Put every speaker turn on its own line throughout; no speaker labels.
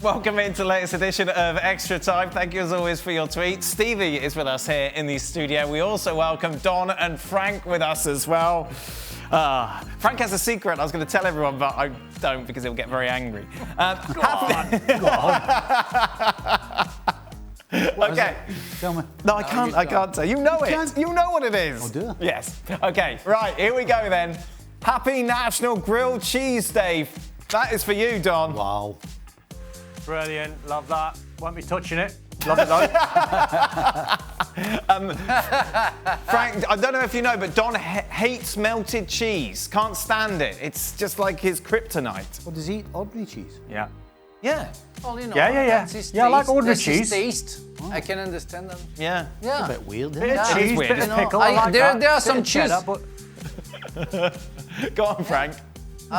Welcome into the latest edition of Extra Time. Thank you as always for your tweets. Stevie is with us here in the studio. We also welcome Don and Frank with us as well. Frank has a secret I was going to tell everyone, but I don't because he'll get very angry.
Go on.
Okay.
Tell me.
No, I can't say. You know it. You know what it is.
Oh, do I?
Yes. Okay, right, here we go then. Happy National Grilled Cheese Day. That is for you, Don.
Wow.
Brilliant. Love that. Won't be touching it. Love it though.
Frank, I don't know if you know, but Don hates melted cheese. Can't stand it. It's just like his kryptonite.
What does he eat? Ordinary cheese?
Yeah.
Yeah.
Well, you know,
Yeah.
that's his
Yeah, I like
taste.
ordinary
That's his
cheese.
taste. I can understand them.
Yeah.
Yeah.
A bit weird,
Bit
isn't
of
it?
cheese,
weird,
bit
isn't
of
it?
pickle. I like
there
that.
are some
Bit of cheddar,
cheese.
but
Go on, Frank.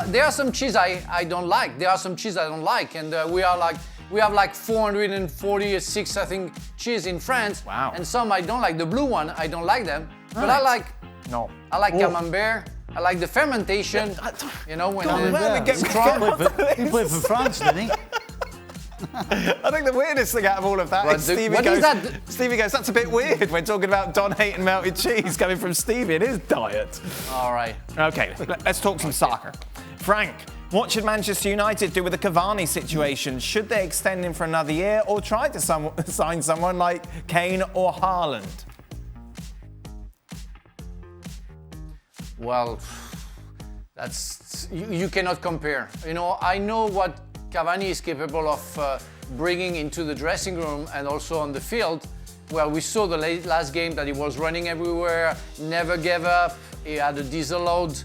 There are some cheese I don't like. There are some cheese I don't like, and we have like 446, I think, cheese in France.
Wow.
And some I don't like. The blue one, I don't like them. But I like camembert. I like the fermentation. You know, when
He played for France, didn't he?
I think the weirdest thing out of all of that is Stevie goes, that's a bit weird when talking about Don hating melted cheese coming from Stevie in his diet.
All right.
Okay, let's talk some soccer. Frank, what should Manchester United do with the Cavani situation? Should they extend him for another year or try to sign someone like Kane or Haaland?
Well, you cannot compare. You know, I know what Cavani is capable of bringing into the dressing room and also on the field. Well, we saw the last game that he was running everywhere, never gave up. He had a disallowed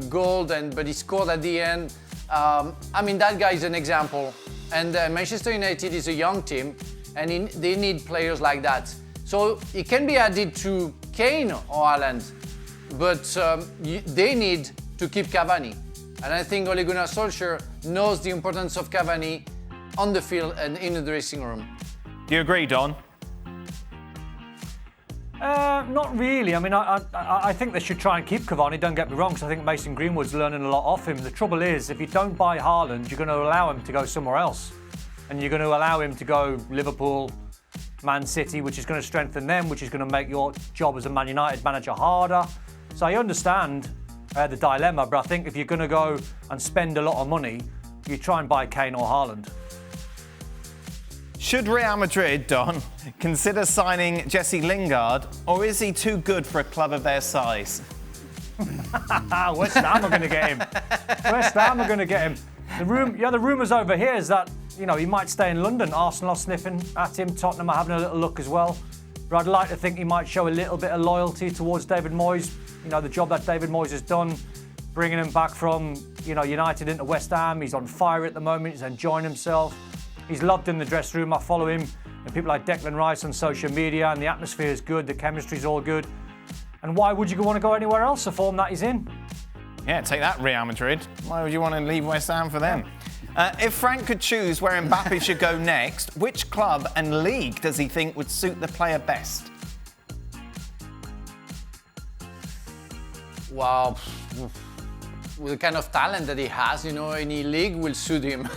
goal, but he scored at the end. I mean, that guy is an example. And Manchester United is a young team, and they need players like that. So it can be added to Kane or Haaland, but they need to keep Cavani. And I think Ole Gunnar Solskjaer knows the importance of Cavani on the field and in the dressing room.
Do you agree, Don?
not really. I mean, I think they should try and keep Cavani, don't get me wrong, because I think Mason Greenwood's learning a lot off him. The trouble is, if you don't buy Haaland, you're going to allow him to go somewhere else. And you're going to allow him to go Liverpool, Man City, which is going to strengthen them, which is going to make your job as a Man United manager harder. So I understand the dilemma, but I think if you're going to go and spend a lot of money, you try and buy Kane or Haaland.
Should Real Madrid, Don, consider signing Jesse Lingard, or is he too good for a club of their size?
West Ham are going to get him. West Ham are going to get him. The rumours over here is that, he might stay in London. Arsenal are sniffing at him. Tottenham are having a little look as well. But I'd like to think he might show a little bit of loyalty towards David Moyes. The job that David Moyes has done, bringing him back from, United into West Ham. He's on fire at the moment. He's enjoying himself. He's loved in the dressing room. I follow him and people like Declan Rice on social media, and the atmosphere is good. The chemistry's all good. And why would you want to go anywhere else? The form that he's in.
Yeah, take that, Real Madrid. Why would you want to leave West Ham for them? If Frank could choose where Mbappe should go next, which club and league does he think would suit the player best?
Wow. With the kind of talent that he has, any league will suit him.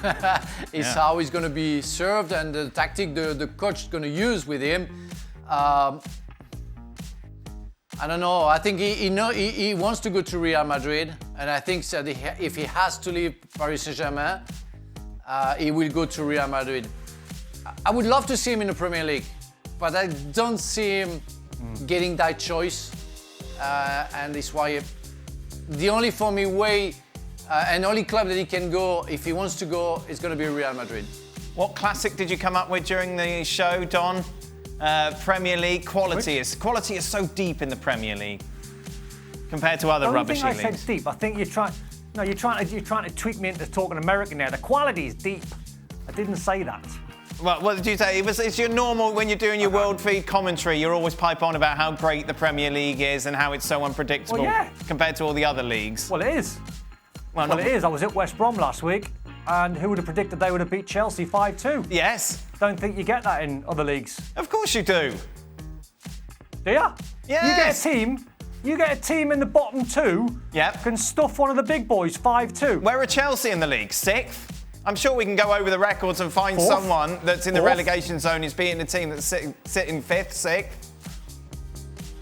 It's how he's going to be served and the tactic the coach is going to use with him. I don't know. I think he wants to go to Real Madrid, and I think that if he has to leave Paris Saint-Germain, he will go to Real Madrid. I would love to see him in the Premier League, but I don't see him getting that choice, and it's why the only for me way and only club that he can go if he wants to go is going to be Real Madrid.
What classic did you come up with during the show, Don? Premier League quality is so deep in the Premier League compared to other rubbishy leagues.
I said deep. I think you're trying to tweak me into talking American there. The quality is deep. I didn't say that.
Well, what did you say? It's your normal, when you're doing your World Feed commentary, you're always pipe on about how great the Premier League is and how it's so unpredictable compared to all the other leagues.
Well, it is.
Well,
it is. I was at West Brom last week, and who would have predicted they would have beat Chelsea 5-2?
Yes.
Don't think you get that in other leagues.
Of course you do.
Do you?
Yes.
You get a team in the bottom two.
Yep.
Can stuff one of the big boys 5-2.
Where are Chelsea in the league? 6th? I'm sure we can go over the records and find
Fourth?
someone that's in the
Fourth?
relegation zone who's beating a team that's sitting 5th, 6th.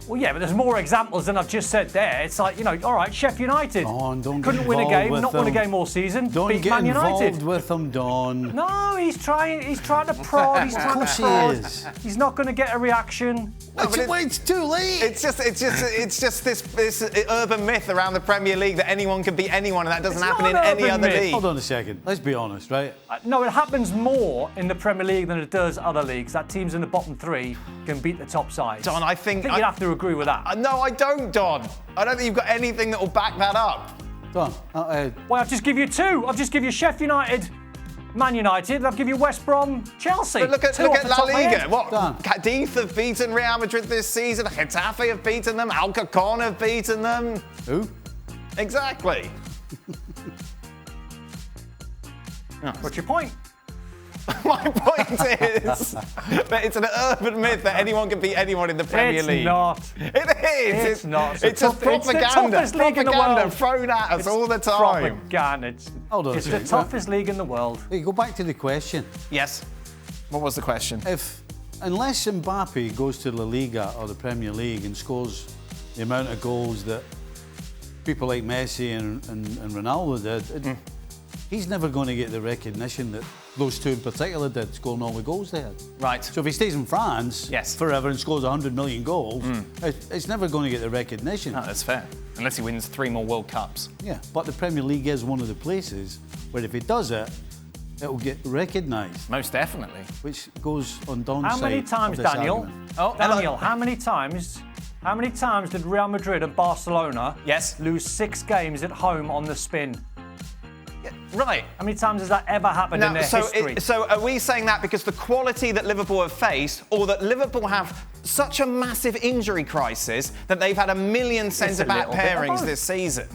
Well, yeah, but there's more examples than I've just said there. It's like, all right, Sheffield United
Don, don't get
couldn't win a
involved
game,
with
not win a
them.
game all season,
Don't
beat
get
Man United.
involved with them, Don.
No, he's trying to prod. He's trying
course
to
he
prod.
is.
He's not going to get a reaction.
It's too late.
It's just this urban myth around the Premier League that anyone can beat anyone, and that doesn't
It's
happen
not
in
an
any
urban
other
myth.
league.
Hold on a second. Let's be honest, right?
No, it happens more in the Premier League than it does other leagues. That teams in the bottom 3 can beat the top sides.
Don, I think
you'd have to agree with that.
No, I don't, Don. I don't think you've got anything that will back that up.
Don,
Well, I'll just give you 2. I'll just give you Sheffield United, Man United. I'll give you West Brom, Chelsea.
But look at
2 off the
La
top of my
Liga.
head.
What?
Don.
Cadiz have beaten Real Madrid this season. Getafe have beaten them. Alcorcon have beaten them.
who?
Exactly.
What's your point?
My point is that it's an urban myth that anyone can beat anyone in the Premier League.
It's not.
It is.
It's not.
It's
It's
just
the it's the
propaganda.
toughest league in the
Propaganda
world.
thrown at us
It's
all the time.
Propaganda.
Hold on a
It's the
second.
toughest league in the world.
Hey, go back to the question.
Yes. What was the question?
Unless Mbappe goes to La Liga or the Premier League and scores the amount of goals that people like Messi and Ronaldo did, he's never going to get the recognition that those 2 in particular did, scoring all the goals they had.
Right.
So if he stays in France
Yes.
forever and scores 100 million goals, it's never going to get the recognition.
No, that's fair. Unless he wins 3 more World Cups.
Yeah, but the Premier League is one of the places where if he does it, it will get recognised,
Most definitely.
which goes on Don's
How
side
many
of
times,
this
Daniel?
argument.
Oh,
Daniel,
hello.
how many times did Real Madrid and Barcelona
Yes.
lose 6 games at home on the spin?
Right.
How many times has that ever happened in their history?
So are we saying that because the quality that Liverpool have faced, or that Liverpool have such a massive injury crisis that they've had a million centre-back
little bit of
pairings
both.
this season?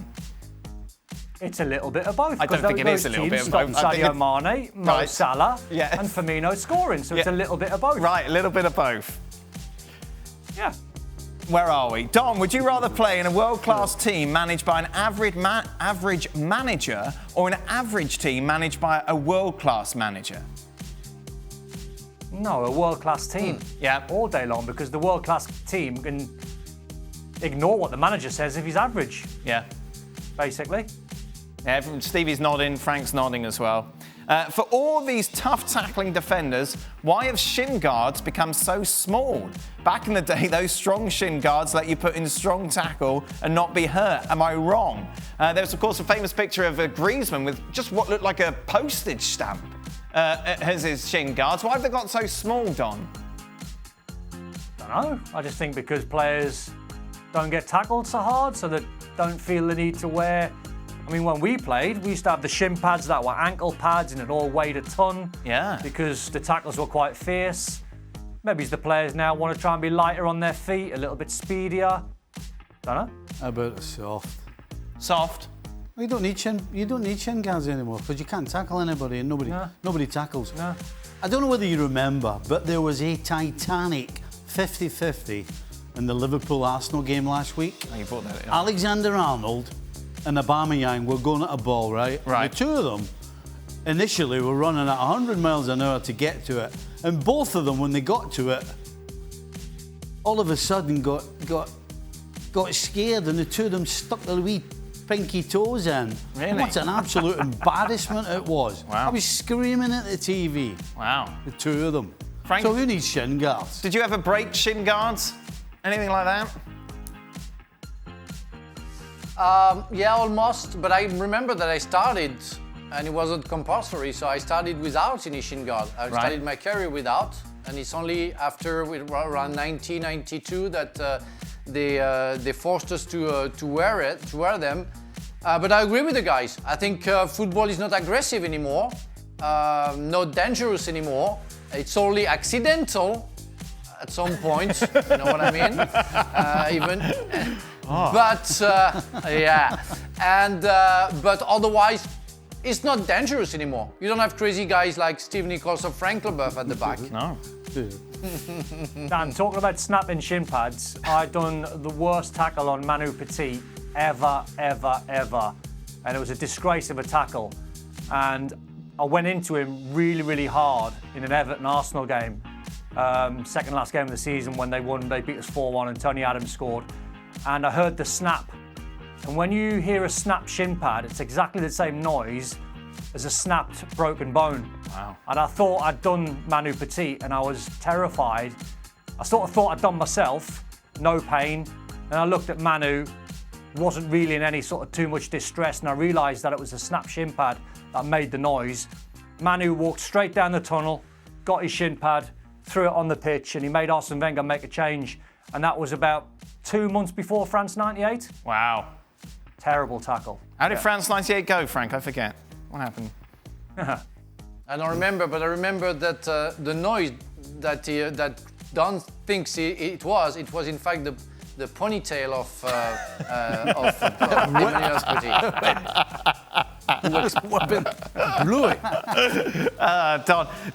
It's a little bit of both.
I don't think it is a little bit of both. I
Sadio
think
Mane, Mo
Right.
Salah,
Yes.
and Firmino scoring, so it's a
Yeah.
little bit of both.
Right, a little bit of both.
Yeah.
Where are we? Don, would you rather play in a world-class team managed by an average manager or an average team managed by a world-class manager?
No, a world-class team.
Yeah.
All day long, because the world-class team can ignore what the manager says if he's average,
Yeah.
basically.
Yeah, Stevie's nodding, Frank's nodding as well. For all these tough tackling defenders, why have shin guards become so small? Back in the day, those strong shin guards let you put in strong tackle and not be hurt. Am I wrong? There's, of course, a famous picture of Griezmann with just what looked like a postage stamp as his shin guards. Why have they got so small, Don?
Don't know. I just think because players don't get tackled so hard, so they don't feel the need to wear. I mean, when we played, we used to have the shin pads that were ankle pads and it all weighed a ton.
Yeah.
Because the tackles were quite fierce. Maybe the players now want to try and be lighter on their feet, a little bit speedier. Don't know.
How about soft?
Soft.
Well, you don't need shin guards anymore because you can't tackle anybody and nobody tackles.
No.
I don't know whether you remember, but there was a titanic 50-50 in the Liverpool-Arsenal game last week.
Oh, you brought that in.
Alexander-Arnold and Aubameyang were going at a ball, right?
Right.
The 2 of them initially were running at 100 miles an hour to get to it, and both of them, when they got to it, all of a sudden got scared, and the 2 of them stuck their wee pinky toes in.
Really?
What an absolute embarrassment it was.
Wow.
I was screaming at the TV.
Wow.
The 2 of them.
Frank-
So who needs shin guards?
Did you ever break shin guards? Anything like that?
Yeah, almost. But I remember that I started, and it wasn't compulsory, so I started without any shin guard. I started my career without, and it's only after around 1992 that they forced us to wear them. But I agree with the guys. I think football is not aggressive anymore, not dangerous anymore. It's only accidental at some point. You know what I mean? But yeah, and but otherwise, it's not dangerous anymore. You don't have crazy guys like Steve Nicol or Frank Leboeuf at the back.
No.
Dan, talking about snapping shin pads, I done the worst tackle on Manu Petit ever. And it was a disgrace of a tackle. And I went into him really, really hard in an Everton-Arsenal game. Second last game of the season when they won. They beat us 4-1 and Tony Adams scored. And I heard the snap. And when you hear a snapped shin pad, it's exactly the same noise as a snapped broken bone.
Wow.
And I thought I'd done Manu Petit and I was terrified. I sort of thought I'd done myself, no pain. And I looked at Manu, wasn't really in any sort of too much distress, and I realised that it was a snap shin pad that made the noise. Manu walked straight down the tunnel, got his shin pad, threw it on the pitch, and he made Arsene Wenger make a change. And that was about 2 months before France 98.
Wow.
Terrible tackle.
How did France 98 go, Frank? I forget. What happened?
I don't remember, but I remember that the noise that Don thinks it was in fact the ponytail of Emmanuel Petit.
Blew it.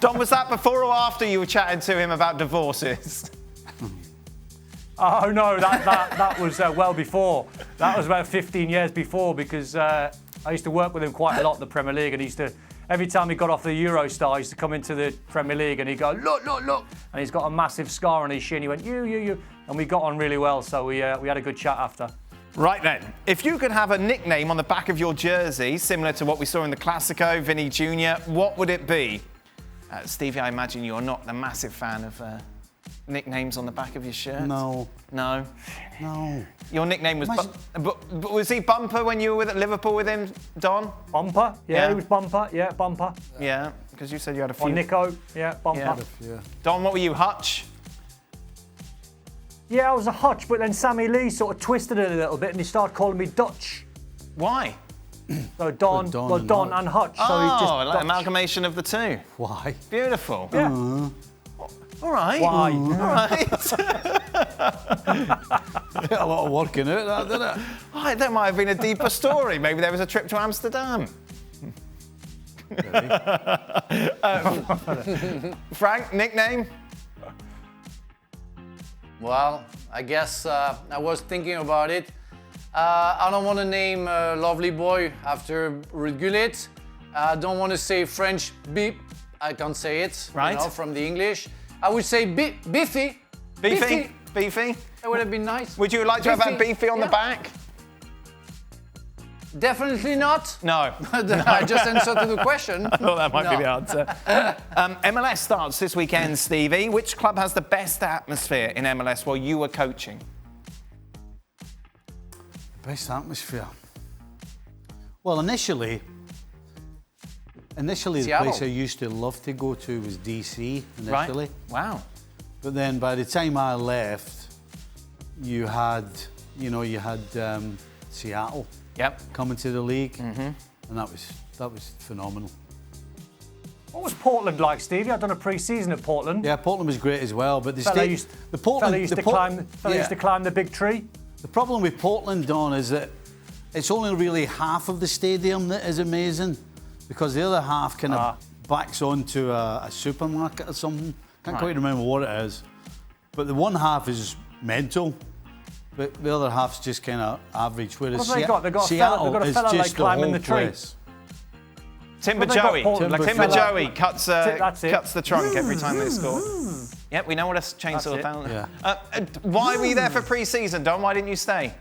Don, was that before or after you were chatting to him about divorces?
Oh no, that was well before. That was about 15 years before, because I used to work with him quite a lot in the Premier League, and he used to, every time he got off the Eurostar, he used to come into the Premier League and he'd go, look, and he's got a massive scar on his shin. He went, you, and we got on really well, so we had a good chat after.
Right then, if you could have a nickname on the back of your jersey, similar to what we saw in the Classico, Vinny Jr., what would it be? Stevie, I imagine you're not a massive fan of nicknames on the back of your shirt.
No.
No?
No.
Your nickname was... But was he Bumper when you were at Liverpool with him, Don?
Bumper? Yeah, he was Bumper. Yeah, Bumper.
Yeah, because you said you had a few...
Or Nico. Yeah, Bumper.
Yeah.
Don, what were you, Hutch?
Yeah, I was a Hutch, but then Sammy Lee sort of twisted it a little bit and he started calling me Dutch.
Why?
So Don and Hutch. So he's just
like
Dutch.
amalgamation of the two.
Why?
Beautiful.
Yeah.
All right.
Why?
All right.
A lot of work in it, that, didn't it?
Oh, that might have been a deeper story. Maybe there was a trip to Amsterdam. Frank, nickname?
Well, I guess I was thinking about it. I don't want to name Lovely Boy after Regulate. I don't want to say French beep. I can't say it.
Right.
You know, from the English. I would say Beefy.
Beefy? Beefy?
That would have been nice.
Would you like to have that beefy on the back?
Definitely not.
No.
I just answered to the question.
Well, that might be the answer. MLS starts this weekend, Stevie. Which club has the best atmosphere in MLS while you were coaching?
Best atmosphere. Well, initially the
Seattle.
place I used to love to go to was DC initially.
Right. Wow.
But then by the time I left, you had Seattle.
Yep.
Coming to the league, and that was phenomenal.
What was Portland like, Stevie? I'd done a pre-season at Portland.
Yeah, Portland was great as well, but
Fella used to climb the big tree.
The problem with Portland, Don, is that it's only really half of the stadium that is amazing, because the other half kind of backs onto a supermarket or something. Can't quite remember what it is, but the one half is mental. But the other half's just kind of average. Whereas
They've got a
Seattle
fella
is
like
just
climbing
the
the tree.
place.
Timber
Well, they got
Joey.
Portland, like
Timber
fella-
Joey cuts the trunk every time they score. Yep, we know what a chainsaw
it.
sounds.
Yeah.
Why were you there for pre-season, Don? Why didn't you stay?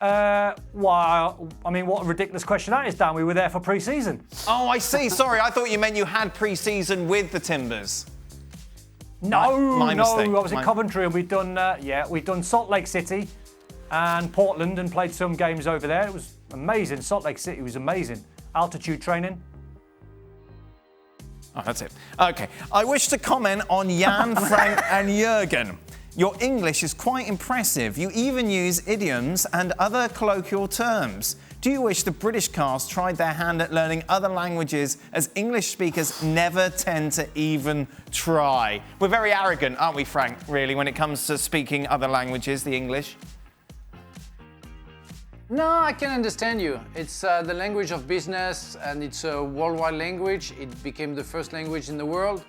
Well, I mean, what a ridiculous question that is, Dan. We were there for pre-season.
Oh, I see. Sorry, I thought you meant you had pre-season with the Timbers.
My
mistake.
I was in Coventry and we'd done Salt Lake City and Portland and played some games over there. It was amazing. Salt Lake City was amazing. Altitude training.
Oh, that's it. Okay. I wish to comment on Jan, Frank and Jurgen. Your English is quite impressive. You even use idioms and other colloquial terms. Do you wish the British cast tried their hand at learning other languages, as English speakers never tend to even try? We're very arrogant, aren't we, Frank, really, when it comes to speaking other languages, the English?
No, I can understand you. It's the language of business, and it's a worldwide language. It became the first language in the world.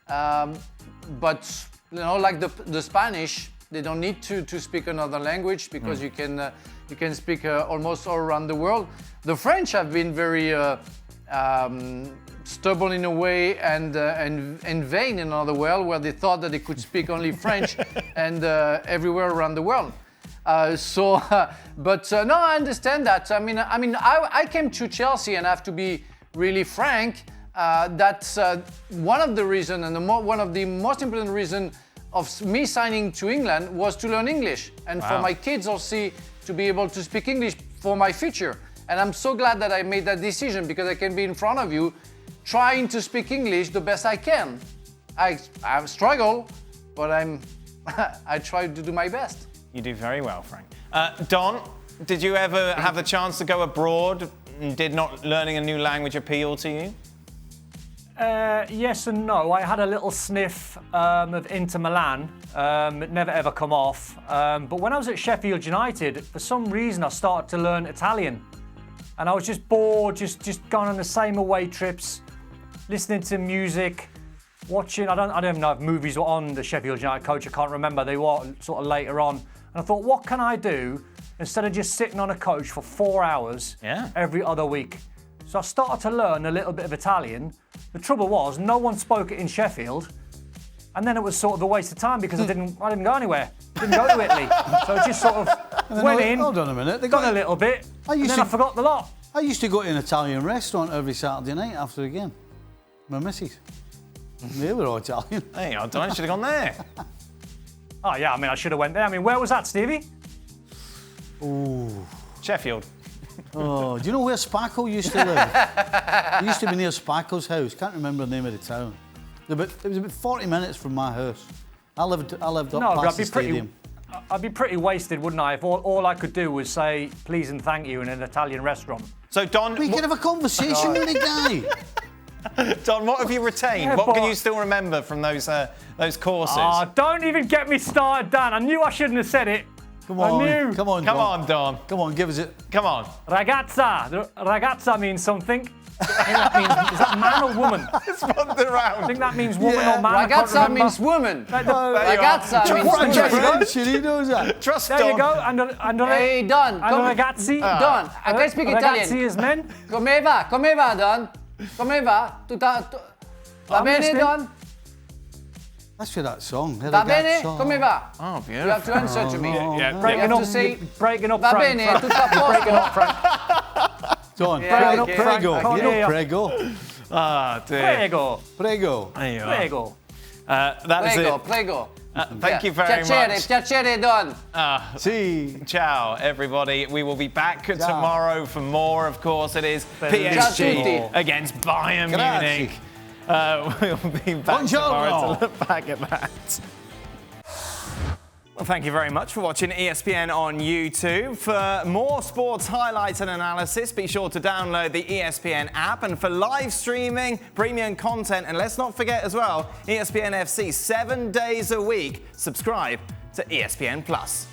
But you know, like the Spanish, they don't need to speak another language, because you can speak almost all around the world. The French have been very stubborn in a way and vain in another world where they thought that they could speak only French and everywhere around the world. No, I understand that. I came to Chelsea, and I have to be really frank. That's one of the reasons, and one of the most important reasons of me signing to England was to learn English, and for my kids also to be able to speak English for my future. And I'm so glad that I made that decision, because I can be in front of you trying to speak English the best I can. I struggle, but I try to do my best.
You do very well, Frank. Don, did you ever have the chance to go abroad? Did not learning a new language appeal to you?
Yes and no. I had a little sniff of Inter Milan. It never ever come off. But when I was at Sheffield United, for some reason I started to learn Italian. And I was just bored, just going on the same away trips, listening to music, watching. I don't even know if movies were on the Sheffield United coach. I can't remember. They were sort of later on. And I thought, what can I do instead of just sitting on a coach for 4 hours every other week? So I started to learn a little bit of Italian. The trouble was, no one spoke it in Sheffield. And then it was sort of a waste of time, because I didn't go anywhere. Didn't go to Italy. So I just sort of went in,
hold on a minute. They
got a little bit, and then I forgot the lot.
I used to go to an Italian restaurant every Saturday night after the game. My missus. They were all Italian.
Hey, I should have gone there.
Oh yeah, I should have went there. Where was that, Stevie?
Ooh.
Sheffield.
Oh, do you know where Spackle used to live? He used to be near Spackle's house. Can't remember the name of the town. It was about 40 minutes from my house. I lived up past the stadium.
I'd be pretty wasted, wouldn't I, if all I could do was say please and thank you in an Italian restaurant.
So, Don...
We can have a conversation with the guy.
Don, what have you retained?
Yeah,
what can you still remember from those courses?
Oh, don't even get me started, Dan. I knew I shouldn't have said it.
Come on.
I knew.
Come on,
Don.
Come on, give us it.
Come on.
Ragazza. Ragazza means something. I think that means, is that man or woman?
It's one around.
I think that means woman or man.
Ragazza means woman. Ragazza means woman.
He knows that.
Trust
there
Don.
you go.
Hey, Don.
Ragazzi.
Don, I can speak Italian.
Ragazzi is men.
Come va, Don? Come va? Va bene, Don?
That's for that song.
Va bene? Come va?
Oh, beautiful.
You have to answer to me.
Yeah.
Breaking up,
say,
breaking up,
va
Frank.
bene, tutto a posto.
Breaking up, Frank.
Don,
Yeah,
prego. Prego.
Ah, dear.
Prego.
Prego.
There you are.
Prego.
That was it.
Prego.
Thank you very much.
Piacere, Don.
Si.
Ciao, everybody. We will be back tomorrow for more. Of course, it is PSG against Bayern Munich. We'll be back tomorrow to look back at that. Well, thank you very much for watching ESPN on YouTube. For more sports highlights and analysis, be sure to download the ESPN app. And for live streaming, premium content, and let's not forget as well, ESPN FC 7 days a week. Subscribe to ESPN Plus.